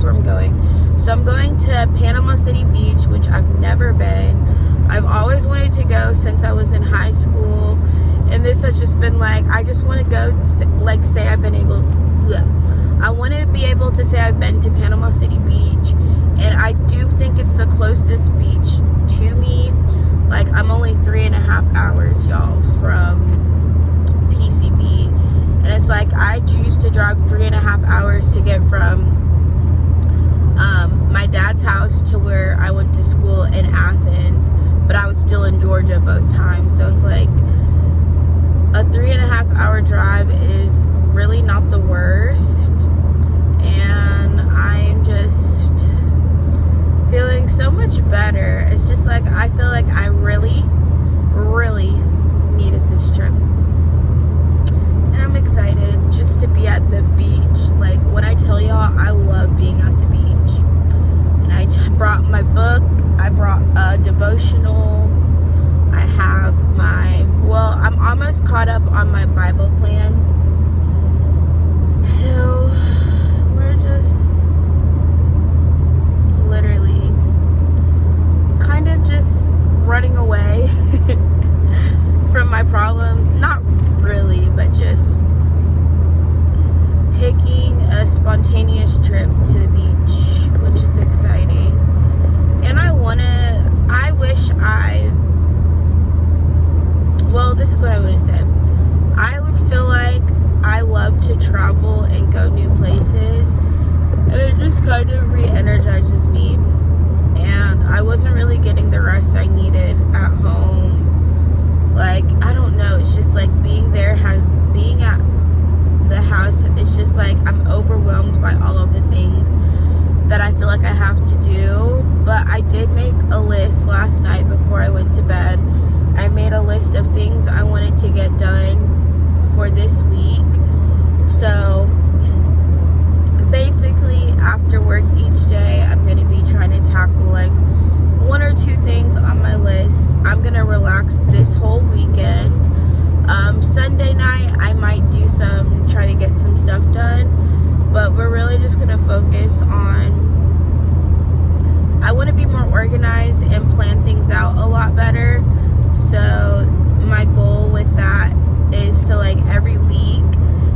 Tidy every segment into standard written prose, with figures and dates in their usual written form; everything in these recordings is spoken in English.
guess where I'm going. So I'm going to Panama City Beach, which I've never been. I've always wanted to go since I was in high school, and this has just been like, I just want to go, like, say I've been able, I want to be able to say I've been to Panama City Beach, and I do think it's the closest beach to me. Like, I'm only 3.5 hours, y'all, from PCB, and it's like, I used to drive 3.5 hours to get from my dad's house to where I went to school in Athens, but I was still in Georgia both times. So it's like a 3.5 hour drive is really not the worst, and I'm just feeling so much better. It's just like, I feel like I really needed this trip, and I'm excited just to be at the beach. Like, when I tell y'all, I love being at the beach. And I brought my book, I brought a devotional, I have my, well, I'm almost caught up on my Bible plan. So we're just literally kind of just running away from my problems. Not really, but just taking a spontaneous trip to the beach, which is exciting. And well, this is what I want to say. I feel like I love to travel and go new places, and it just kind of re-energizes me. And I wasn't really getting the rest I needed at home. Like, I don't know, it's just like being at the house, it's just like I'm overwhelmed by all of the things that I feel like I have to do. But I did make a list last night before I went to bed. I made a list of things I wanted to get done for this week. So basically, after work each day, I'm going to be trying to tackle like 1 or 2 things on my list. I'm going to relax this whole weekend. Sunday night, I might try to get some stuff done, but we're really just going to focus on, I want to be more organized and plan things out a lot better. So my goal with that is to, like, every week,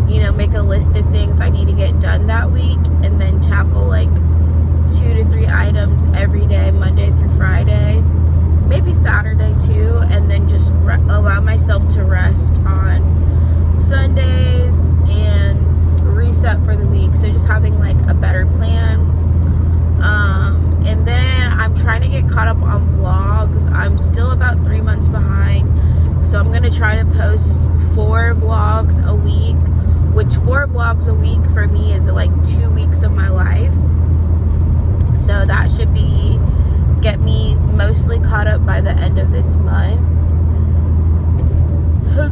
you know, make a list of things I need to get done that week, and then tackle like 2 to 3 items every day, Monday through Friday, maybe Saturday too, and then just allow myself to rest on Sundays and reset for the week. So just having like a better plan. And then I'm trying to get caught up on vlogs. I'm still about 3 months behind, so I'm gonna try to post 4 vlogs a week, which 4 vlogs a week for me is like 2 weeks of my life. So that should get me mostly caught up by the end of this month.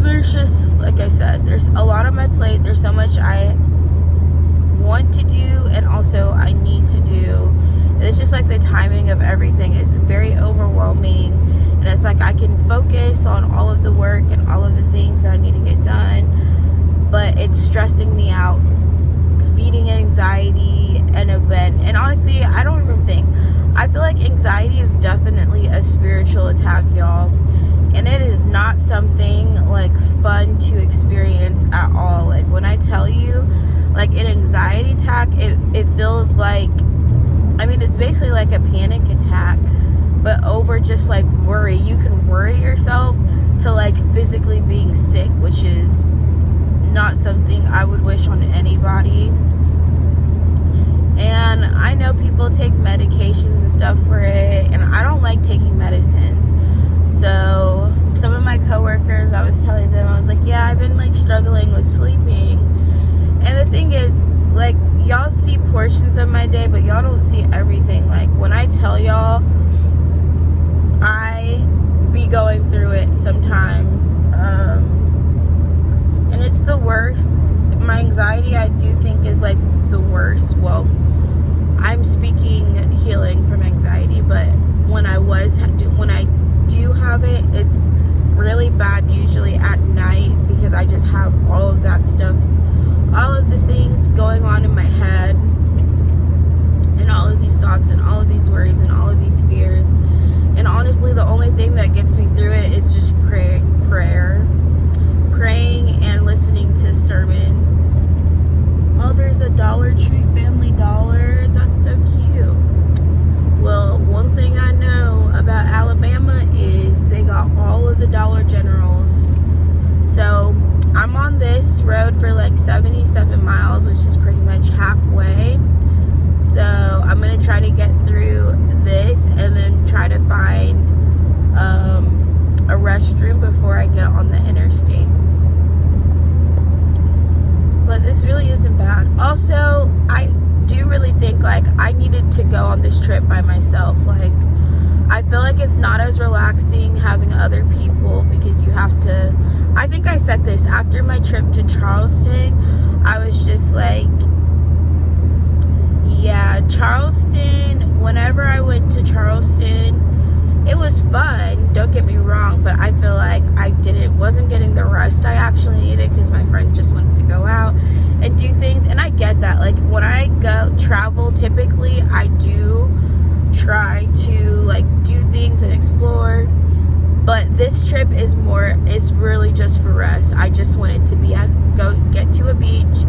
There's just, like I said, there's a lot on my plate. There's so much I want to do and also I need to do. And it's just like the timing of everything is very overwhelming. And it's like I can focus on all of the work and all of the things that I need to get done, but it's stressing me out, feeding anxiety and event. And honestly, I don't even think, I feel like anxiety is definitely a spiritual attack, y'all, and it is not something like fun to experience at all. Like, when I tell you, like, an anxiety attack, it feels like, I mean, it's basically like a panic attack, but over just like worry. You can worry yourself to like physically being sick, which is not something I would wish on anybody. And I know people take medications and stuff for it, and I don't like taking medicines. So some of my coworkers, I was telling them, I was like, yeah, I've been like struggling with sleeping. And the thing is, like, y'all see portions of my day, but y'all don't see everything. Like, when I tell y'all, I be going through it sometimes, and it's the worst. My anxiety, I do think, is like the worst. Well, I'm speaking healing from anxiety, but when I do have it, it's really bad usually at night, because I just have all of that stuff, all of the things going on in my head. halfway. So I'm going to try to get through this and then try to find a restroom before I get on the interstate. But this really isn't bad. Also, I do really think like I needed to go on this trip by myself. Like, I feel like it's not as relaxing having other people because you have to, I think I said this after my trip to Charleston. I was just like, yeah, Charleston, whenever I went to Charleston, it was fun, don't get me wrong, but I feel like I wasn't getting the rest I actually needed because my friends just wanted to go out and do things. And I get that. Like, when I go travel, typically I do try to like do things and explore, but this trip is really just for rest. I just wanted to go get to a beach,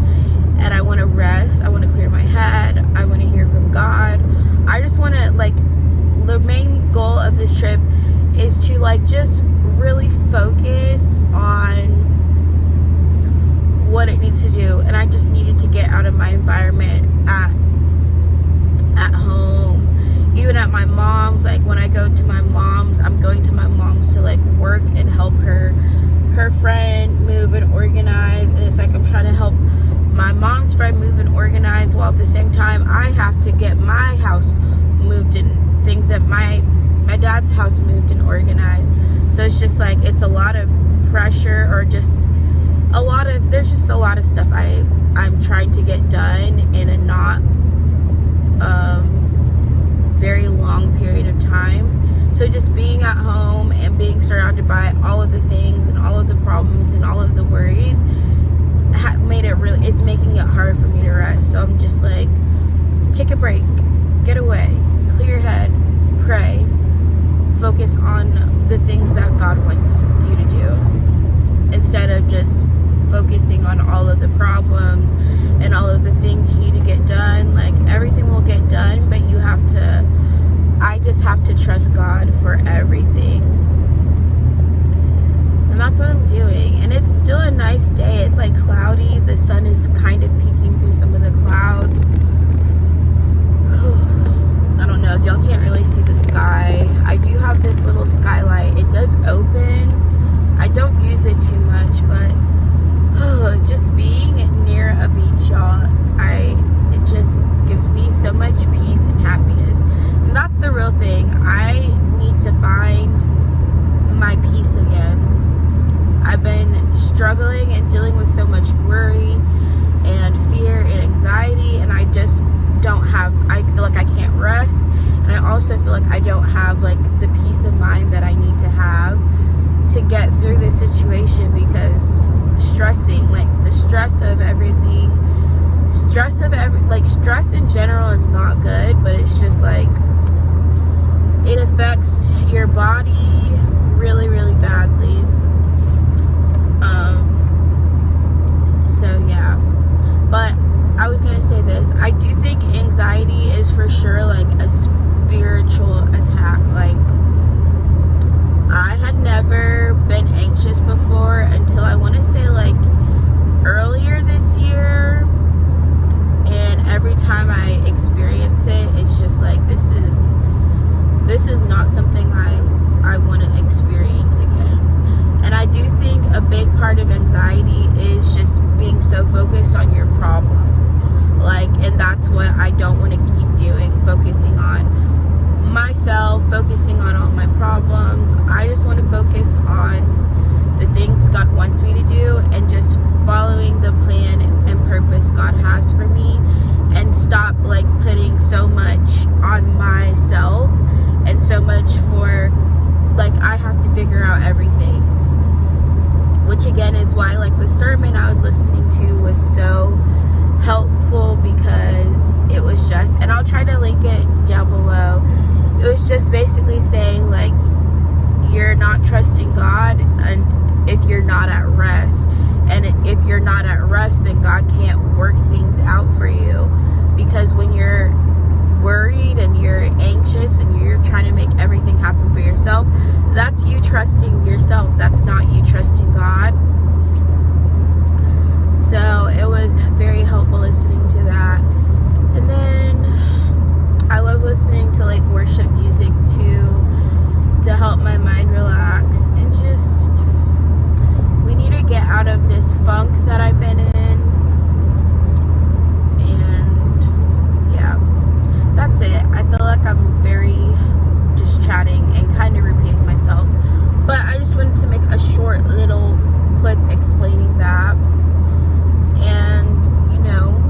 and I want to rest. I want to clear my head. I want to hear from God. I just want to, like, the main goal of this trip is to like just really focus on what it needs to do. And I just needed to get out of my environment at home, even at my mom's. Like, when I go to my mom's, I'm going to my mom's to like work and help her friend move and organize. And it's like I'm trying to help my mom's friend move and organize, while at the same time I have to get my house moved and things that my dad's house moved and organized. So it's just like, it's a lot of pressure, or just there's just a lot of stuff I'm trying to get done in a not very long period of time. So just being at home and being surrounded by all of the things and all of the problems and all of the worries it's making it hard for me to rest. So I'm just like, take a break, get away, clear your head, pray, focus on the things that God wants you to do, instead of just focusing on all of the problems and all of the things you need to get done. Like, everything will get done, but I just have to trust God for everything. And that's what I'm doing. And it's still a nice day. It's like cloudy. The sun is kind of peeking through some of the clouds. I don't know if y'all can't really see the sky. I do have this little skylight. It does open. I don't use it too much, but just being near a beach, y'all, it just gives me so much peace and happiness. And that's the real thing. I need to find my peace again. I've been struggling and dealing with so much worry and fear and anxiety, and I just I feel like I can't rest, and I also feel like I don't have like the peace of mind that I need to have to get through this situation, because stressing, like the stress of everything, stress in general is not good, but it's just like, it affects your body really, really badly. So yeah, but I was gonna say this. I do think anxiety is for sure like a spiritual attack. Like, I had never been anxious before until I want to say like earlier this year, and every time I experience it, it's just like, this is not something I want to experience again. And I do think a big part of anxiety is just being so focused on your problems. Like, and that's what I don't want to keep doing, focusing on myself, focusing on all my problems. I just want to focus on the things God wants me to do, and just following the plan and purpose God has for me, and stop like putting so much on myself and so much for like I have to figure out everything. Which again is why like the sermon I was listening to was so helpful, because it was just, and I'll try to link it down below, it was just basically saying like, you're not trusting God and if you're not at rest, and if you're not at rest, then God can't work things out for you, because when you're worried and you're anxious and you're trying to make everything happen for yourself, that's you trusting yourself. That's not you trusting God. So it was very helpful listening to that. And then I love listening to like worship music too, to help my mind relax. And just, we need to get out of this funk that I've been in. And yeah, that's it. I feel like I'm very just chatting and kind of repeating myself, but I just wanted to make a short little clip explaining that. And you know,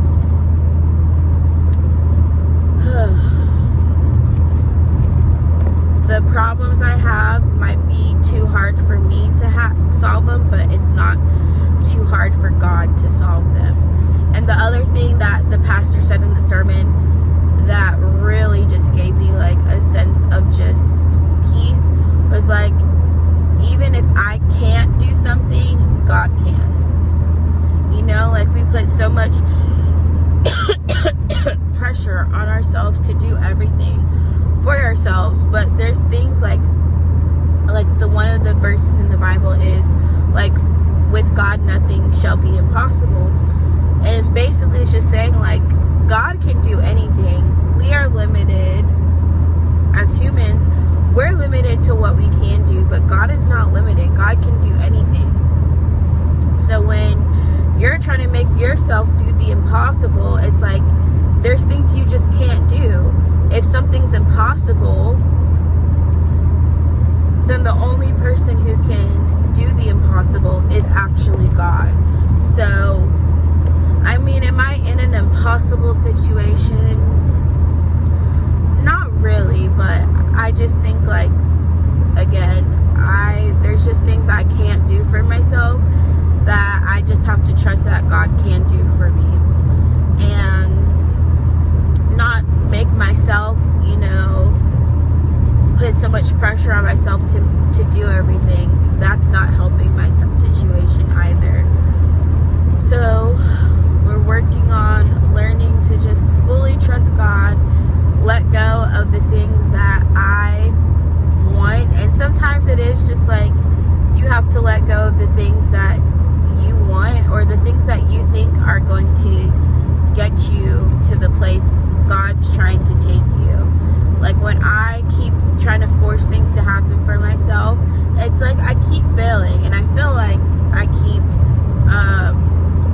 the problems I have might be too hard for me to solve them, but it's not too hard for God to solve them. And the other thing that the pastor said in the sermon that really just gave me like a sense of just peace was like, even if I can't do something, God can. You know, like we put so much pressure on ourselves to do everything for ourselves, but there's things like the one of the verses in the Bible is like, with God nothing shall be impossible. And basically it's just saying like, God can do anything. We are limited as humans. We're limited to what we can do, but God is not limited. God can do anything. So when you're trying to make yourself do the impossible, it's like there's things you just can't do. If something's impossible, then the only person who can do the impossible is actually God. So, I mean, am I in an impossible situation? Not really, but I just think like, again, there's just things I can't do for myself that I just have to trust that God can do for me. And not make myself, you know, put so much pressure on myself to do everything. That's not helping my situation either. So we're working on learning to just fully trust God, let go of the things that I want. And sometimes it is just like you have to let go of the things that you want, or the things that you think are going to get you to the place God's trying to take you. Like when I keep trying to force things to happen for myself, it's like I keep failing, and I feel like I keep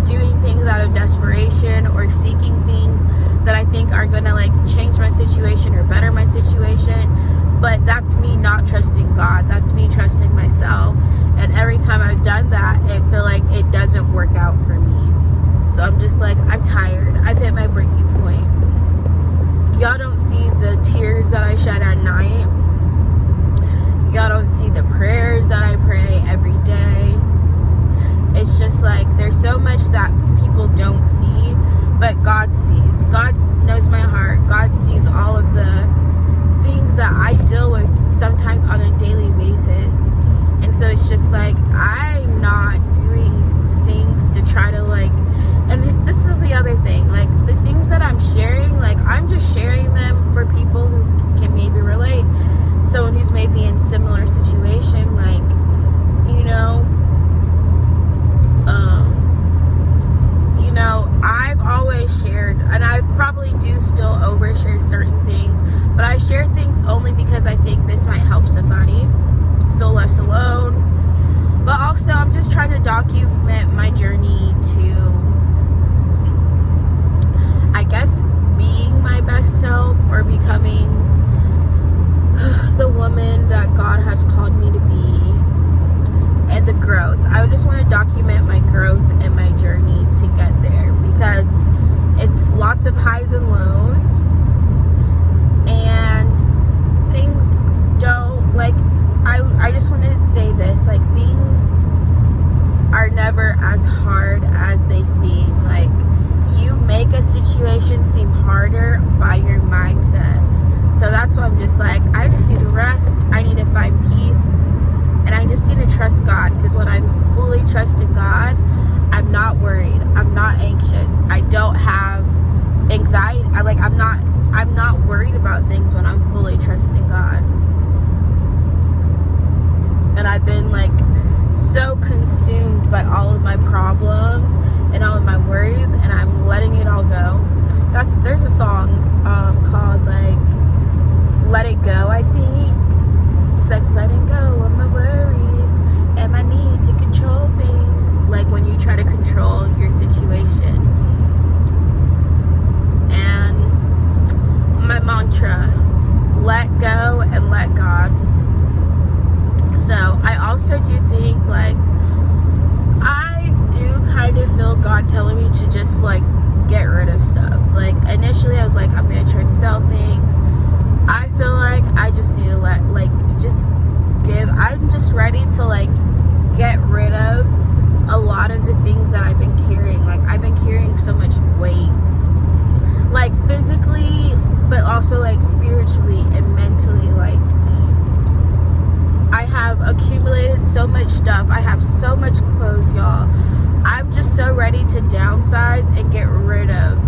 doing things out of desperation or seeking things that I think are going to like change my situation or better my situation. But that's me not trusting God. That's me trusting myself. And every time I've done that, I feel like it doesn't work out for me. So I'm just like, I'm tired. I've hit my breaking point. Y'all don't see the tears that I shed at night. Y'all don't see the prayers that I pray every day. It's just like, there's so much that people don't see, but God sees. God knows my heart. God sees all of the things that I deal with sometimes on a daily basis. And so it's just like, I'm not doing things to try to like, and this is the other thing, like the things that I'm sharing, like I'm just sharing them for people who can maybe relate. Someone who's maybe in similar situation, like, you know, I've always shared, and I probably do still overshare certain things, but I share things only because I think this might help somebody feel less alone. But also, I'm just trying to document my journey to, I guess, being my best self, or becoming the woman that God has called me to be, and the growth. I just want to document my growth and my journey to get there, because it's lots of highs and lows, and things don't, like, I just wanted to say this, like, things are never as hard as they seem. Like, you make a situation seem harder by your mindset. So that's why I'm just like, I just need to rest, I need to find peace, and I just need to trust God, because when I'm fully trusting God, I'm not worried, I'm not anxious, I don't have anxiety. I'm not worried about things when I'm fully trusting God. And I've been like so consumed by all of my problems and all of my worries, and I'm letting it all go. There's a song called like Let It Go, I think. It's like letting go of my worries and my need to control things, like when you try to control your situation. And my mantra, let go and let God. So I also do think, like, I do kind of feel God telling me to just like get rid of stuff. Like initially I was like, I'm gonna try to sell things. I feel like I just need to I'm just ready to like get rid of a lot of the things that I've been carrying. Like I've been carrying so much weight, like physically, but also like spiritually and mentally. Like I have accumulated so much stuff. I have so much clothes, y'all. I'm just so ready to downsize and get rid of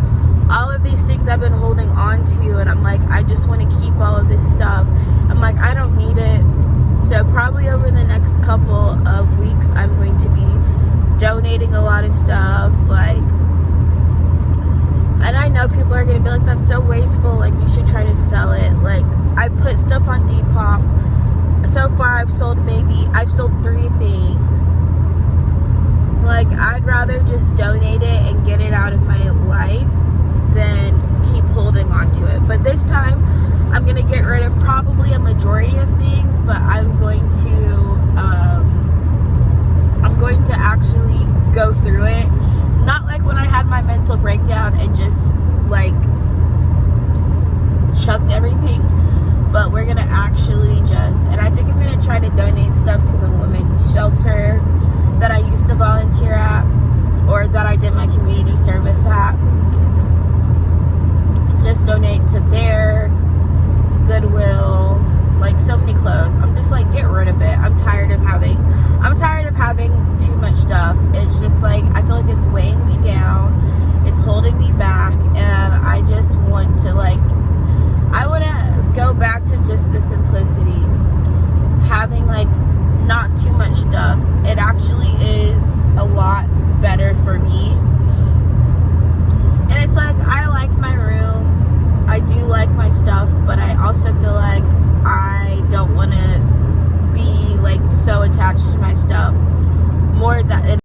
all of these things I've been holding on to, and I'm like, I just want to keep all of this stuff. I'm like, I don't need it. So probably over the next couple of weeks, I'm going to be donating a lot of stuff, like, and I know people are going to be like, that's so wasteful, like, you should try to sell it. Like, I put stuff on Depop. So far, I've sold 3 things. Like, I'd rather just donate it and get it out of my life than keep holding on to it. But this time, I'm going to get rid of probably a majority of things, but I'm going to actually go through it. Not like when I had my mental breakdown and just, like, chucked everything, but we're going to actually and I think I'm going to try to donate stuff to the women's shelter that I used to volunteer at, or that I did my community service at. Just donate to their Goodwill, like so many clothes. I'm just like, get rid of it. I'm tired of having too much stuff. It's just like, I feel like it's weighing me down. It's holding me back, and I just want to I want to go back to just the simplicity. Having like not too much stuff. It actually is a lot better for me. And it's like, I like my room. I do like my stuff, but I also feel like I don't want to be like so attached to my stuff more that